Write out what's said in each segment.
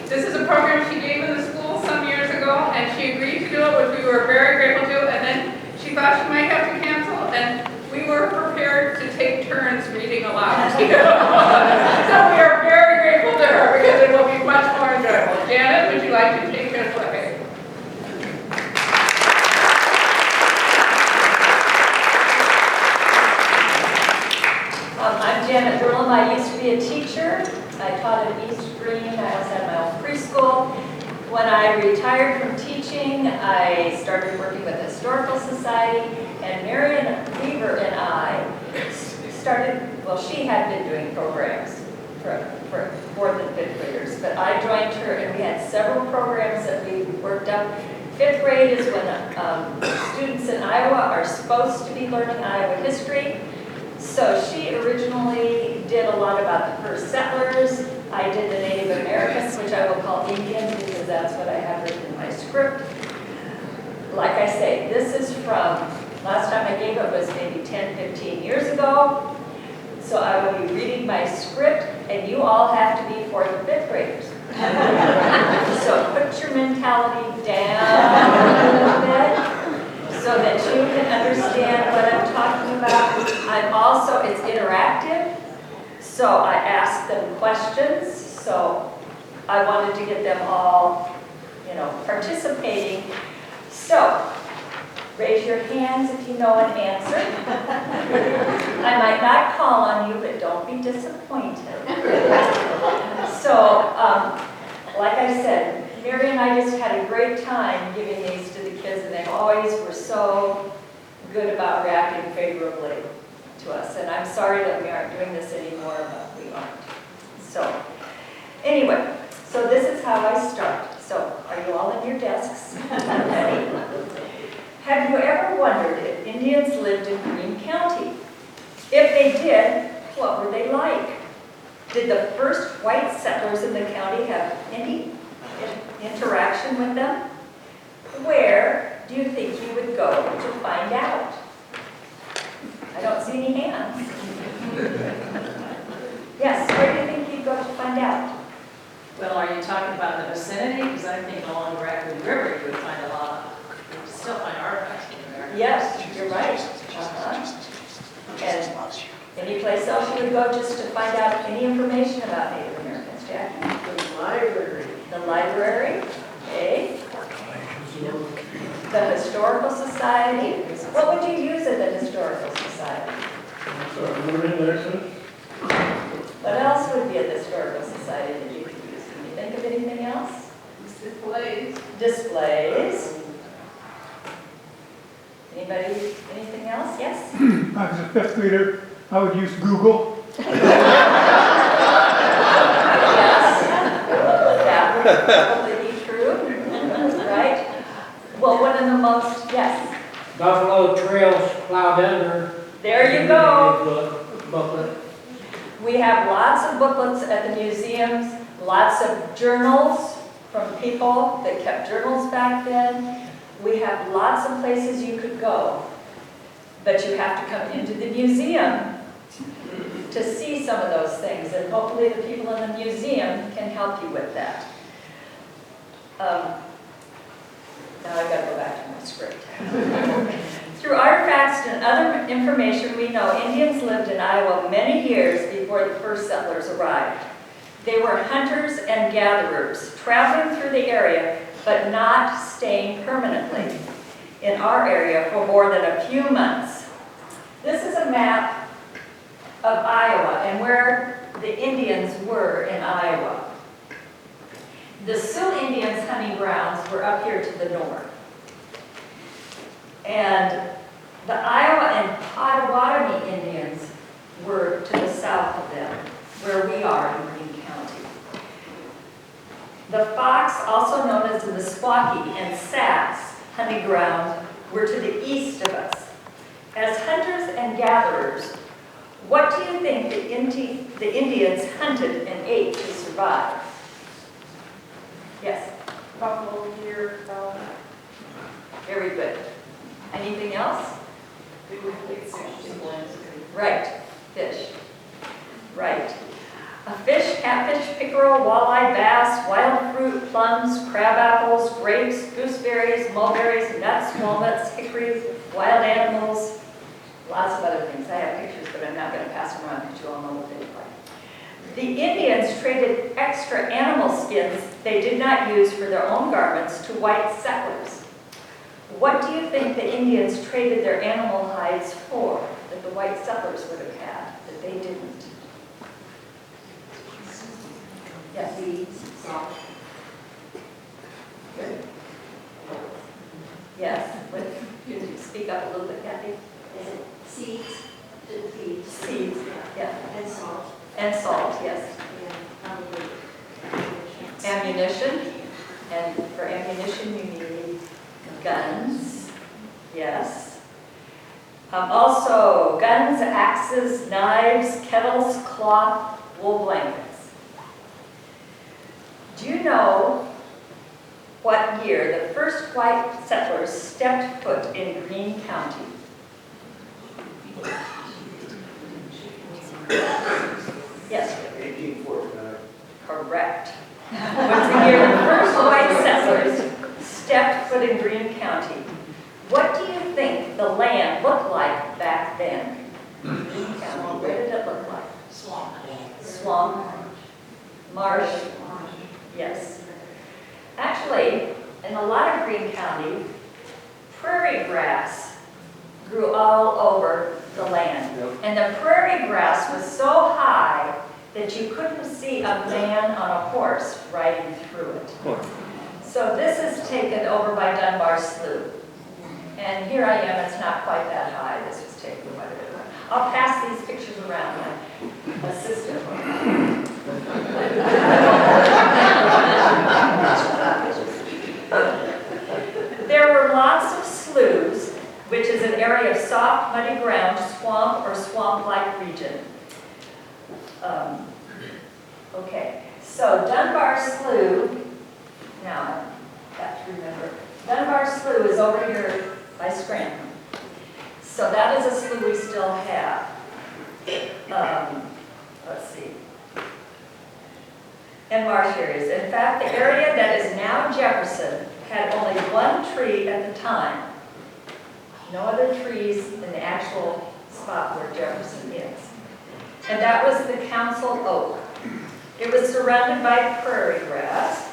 This is a program she gave in the school some years ago, and she agreed to do it, which we were very grateful to, and then she thought she might have to cancel, and we were prepared to take turns reading aloud. So we are very grateful to her because it will be much more enjoyable. Janet, would you like to take this away? I'm Janet Durlam. I used to be a teacher. I taught at Greene. I also had my own preschool. When I retired from teaching, I started working with the Historical Society, and Marion Weaver and I started, well, she had been doing programs for more than 5th graders, but I joined her, and we had several programs that we worked up. 5th grade is when students in Iowa are supposed to be learning Iowa history. So she originally did a lot about the first settlers. I did the Native Americans, which I will call Indians because that's what I have written in my script. Like I say, this is from, last time I gave it was maybe 10, 15 years ago. So I will be reading my script, and you all have to be 4th and 5th graders. So put your mentality down a little bit, so that you can understand what I'm talking about. I'm also, it's interactive, so I ask them questions, so I wanted to get them all, participating. So, raise your hands if you know an answer. I might not call on you, but don't be disappointed. So, like I said, Mary and I just had a great time giving these to the kids, and they always were so good about reacting favorably to us. And I'm sorry that we aren't doing this anymore, but we aren't. So, anyway, so this is how I start. So, are you all in your desks? Ready? Have you ever wondered if Indians lived in Greene County? If they did, what were they like? Did the first white settlers in the county have any interaction with them? Where do you think you would go to find out? I don't see any hands. Yes, where do you think you'd go to find out? Well, are you talking about the vicinity? Because I think along the Raccoon River you would find a lot. You would still find artifacts in there. Yes, you're right. And any place else you would go just to find out any information about Native Americans, Jackie? The library. The library, okay. The Historical Society. What would you use at the Historical Society? What else would be at the Historical Society that you could use? Can you think of anything else? Displays. Displays. Anybody, anything else? Yes? I was a 5th grader. I would use Google. Yes. That would probably be true. Right? Well, one of the most, yes. Buffalo Trails Cloud Editor. There you go. Booklet. We have lots of booklets at the museums, lots of journals from people that kept journals back then. We have lots of places you could go, but you have to come into the museum to see some of those things, and hopefully the people in the museum can help you with that. Now I've got to go back to my script. Through artifacts and other information, we know Indians lived in Iowa many years before the first settlers arrived. They were hunters and gatherers, traveling through the area, but not staying permanently in our area for more than a few months. This is a map of Iowa and where the Indians were in Iowa. The Sioux Indians' hunting grounds were up here to the north. And the Iowa and Potawatomi Indians were to the south of them, where we are in Greene County. The Fox, also known as the Meskwaki and Sass hunting grounds, were to the east of us. As hunters and gatherers, what do you think the Indians hunted and ate to survive? Yes? Buffalo, deer, cow. Very good. Anything else? We would eat fish. Right, fish. Right. A fish, catfish, pickerel, walleye, bass, wild fruit, plums, crab apples, grapes, gooseberries, mulberries, nuts, walnuts, hickories, wild animals, lots of other things. I have pictures, but I'm not going to pass them around because you all know what they look like. The Indians traded extra animal skins they did not use for their own garments to white settlers. What do you think the Indians traded their animal hides for that the white settlers would have had that they didn't? Yes. Salt. Good. Yes. What, could you speak up a little bit, Kathy? Seeds. Seeds. Seeds. Yeah. And salt. And salt. Yes. And Ammunition. And for ammunition, you need guns. Yes. Also, guns, axes, knives, kettles, cloth, wool blankets. Do you know what year the first white settlers stepped foot in Greene County? Yes. 1849. Correct. Was the year the first white settlers stepped foot in Greene County. What do you think the land looked like back then? Greene County, what did it look like? swamp. Swamp, marsh, yes. Actually, in a lot of Greene County, prairie grass grew all over the land. Yep. And the prairie grass was so high that you couldn't see a man on a horse riding through it. So this is taken over by Dunbar Slough. And here I am, it's not quite that high. This was taken by the river. I'll pass these pictures around my assistant. There were lots of sloughs, which is an area of soft, muddy ground, swamp or swamp-like region. Okay, so Dunbar Slough, now I have to remember, Dunbar Slough is over here by Scranton. So that is a slough we still have. Let's see. And marsh areas. In fact, the area that is now Jefferson had only one tree at the time. No other trees in the actual spot where Jefferson is. And that was the council oak. It was surrounded by prairie grass.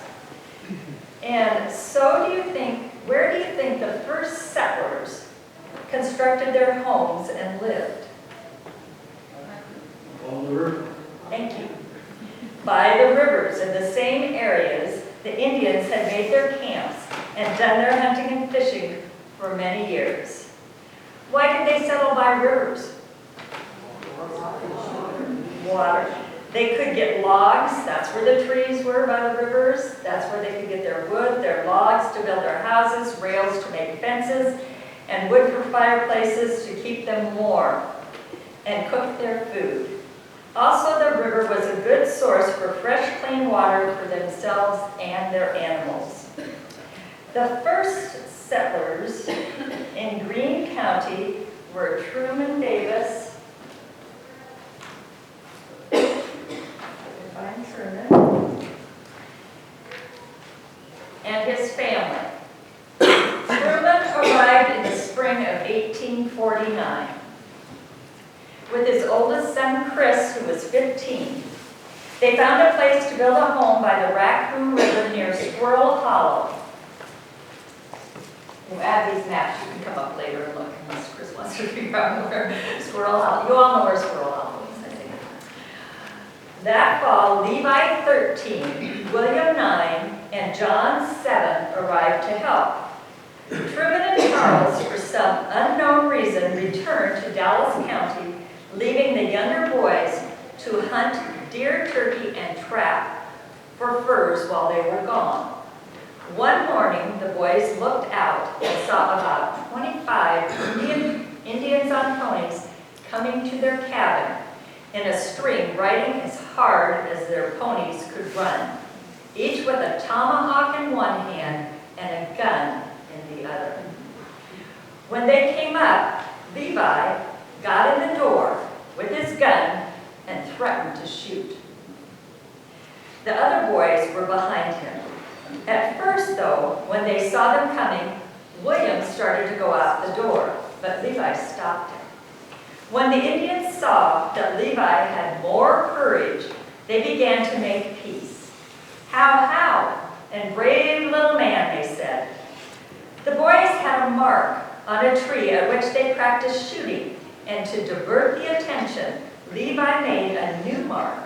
And so do you think, where do you think the first settlers constructed their homes and lived? On the river. Thank you. By the rivers, in the same areas, the Indians had made their camps and done their hunting and fishing for many years. Why did they settle by rivers? Water. They could get logs, that's where the trees were by the rivers. That's where they could get their wood, their logs to build their houses, rails to make fences, and wood for fireplaces to keep them warm and cook their food. Also, the river was a good source for fresh, clean water for themselves and their animals. The first settlers in Greene County were Truman Davis, and his family. Truman arrived in the spring of 1849 with his oldest son, Chris, who was 15. They found a place to build a home by the Raccoon River near Squirrel Hollow. We'll add these maps. You can come up later and look unless Chris wants to figure out where Squirrel Hollow. You all know where Squirrel Hollow is, I think. That fall, Levi 13, William 9, and John 7 arrived to help. Truman and Charles, for some unknown reason, returned to Dallas County, leaving the younger boys to hunt deer, turkey, and trap for furs while they were gone. One morning, the boys looked out and saw about 25 Indians on ponies coming to their cabin in a string, riding as hard as their ponies could run, each with a tomahawk in one hand and a gun in the other. When they came up, Levi got in the door with his gun and threatened to shoot. The other boys were behind him. At first, though, when they saw them coming, William started to go out the door, but Levi stopped him. When the Indians saw that Levi had more courage, they began to make peace. How, and brave little man, they said. The boys had a mark on a tree at which they practiced shooting, and to divert the attention, Levi made a new mark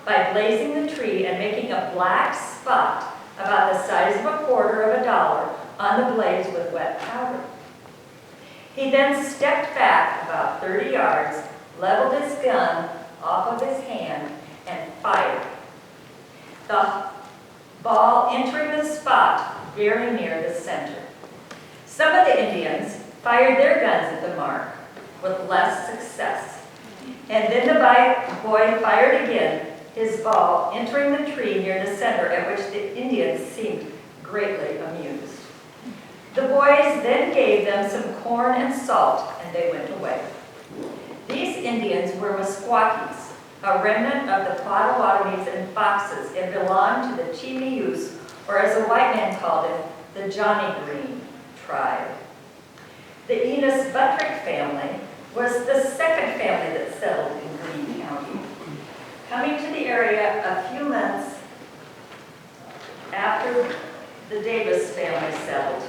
by blazing the tree and making a black spot about the size of $0.25 on the blades with wet powder. He then stepped back about 30 yards, leveled his gun off of his hand, and fired. The ball entering the spot very near the center. Some of the Indians fired their guns at the mark with less success. And then the boy fired again, his ball entering the tree near the center, at which the Indians seemed greatly amused. The boys then gave them some corn and salt, and they went away. These Indians were Meskwakis, a remnant of the Potawatomis and Foxes, and belonged to the Chimius, or as a white man called it, the Johnny Greene tribe. The Enos Buttrick family was the second family that settled in Greene County, coming to the area a few months after the Davis family settled.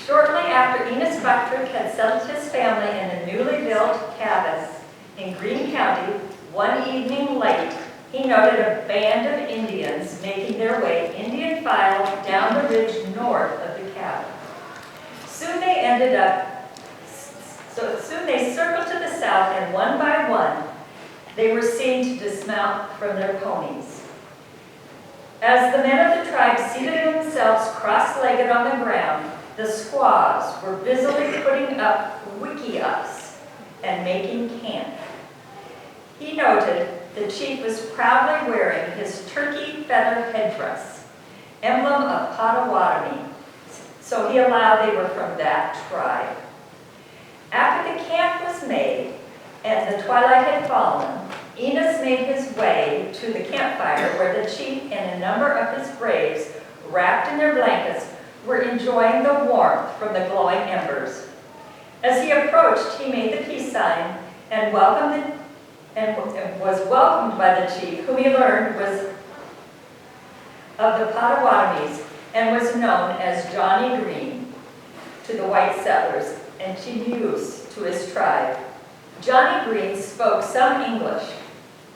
Shortly after Enos Buttrick had settled his family in a newly built cabin in Greene County, one evening late, he noted a band of Indians making their way Indian file down the ridge north of the cabin. Soon they circled to the south, and one by one, they were seen to dismount from their ponies. As the men of the tribe seated themselves cross-legged on the ground, the squaws were busily putting up wickiups and making camp. He noted the chief was proudly wearing his turkey feather headdress, emblem of Potawatomi, so he allowed they were from that tribe. After the camp was made and the twilight had fallen, Enos made his way to the campfire where the chief and a number of his braves, wrapped in their blankets, were enjoying the warmth from the glowing embers. As he approached, he made the peace sign and was welcomed by the chief, whom he learned was of the Potawatomis and was known as Johnny Greene to the white settlers and Chimius to his tribe. Johnny Greene spoke some English.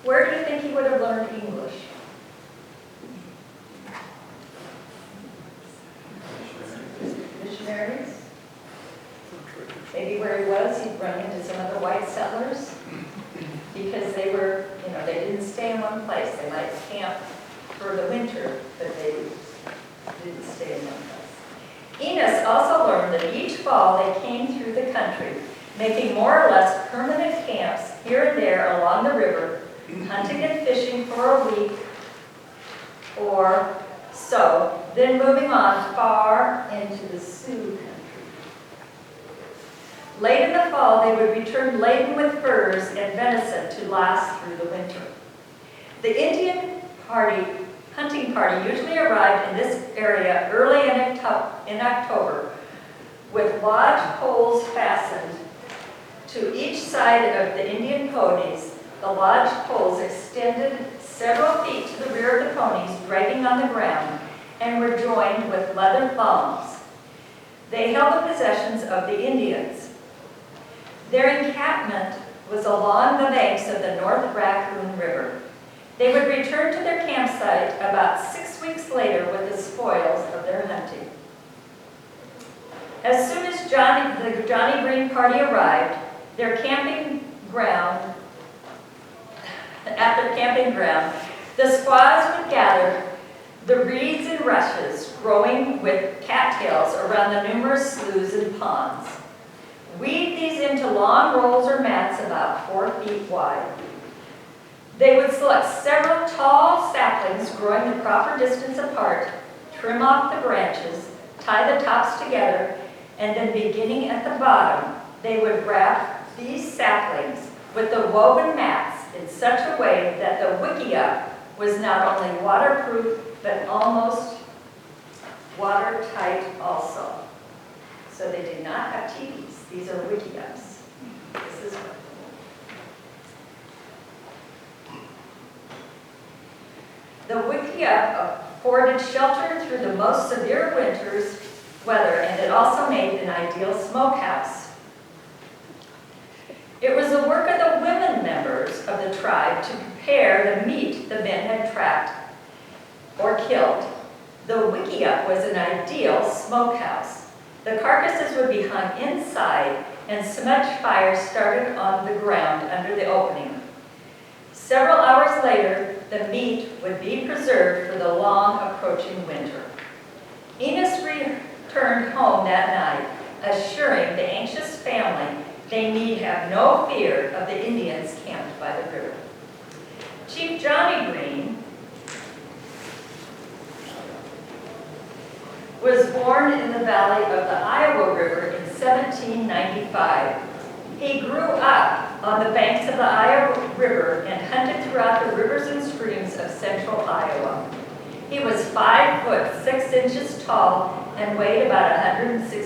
Where do you think he would have learned English? Missionaries? Maybe where he was, he'd run into some of the white settlers because they were, they didn't stay in one place. They might camp for the winter, but they didn't stay in one place. Enos also learned that each fall they came through the country, making more or less permanent camps here and there along the river, hunting and fishing for a week or so, then moving on far into the Sioux country. Late in the fall, they would return laden with furs and venison to last through the winter. The Indian hunting party usually arrived in this area early in October with lodge poles fastened to each side of the Indian ponies. The lodge poles extended several feet to the rear of the ponies, dragging on the ground, and were joined with leather thongs. They held the possessions of the Indians. Their encampment was along the banks of the North Raccoon River. They would return to their campsite about 6 weeks later with the spoils of their hunting. As soon as the Johnny Greene party arrived, at their camping ground, the squaws would gather the reeds and rushes growing with cattails around the numerous sloughs and ponds. Weave these into long rolls or mats about 4 feet wide. They would select several tall saplings growing the proper distance apart, trim off the branches, tie the tops together, and then beginning at the bottom, they would wrap these saplings with the woven mats in such a way that the wickiup was not only waterproof, but almost watertight also. So they did not have TVs. These are wickiups. This is what. The wickiup afforded shelter through the most severe winter's weather, and it also made an ideal smokehouse. It was the work of the women members of the tribe to prepare the meat the men had trapped or killed. The wickiup was an ideal smokehouse. The carcasses would be hung inside, and smudge fires started on the ground under the opening. Several hours later, the meat would be preserved for the long approaching winter. Enos returned home that night, assuring the anxious family they need have no fear of the Indians camped by the river. Chief Johnny Greene was born in the valley of the Iowa River in 1795. He grew up on the banks of the Iowa River and hunted throughout the rivers and streams of central Iowa. He was 5 foot 6 inches tall and weighed about 160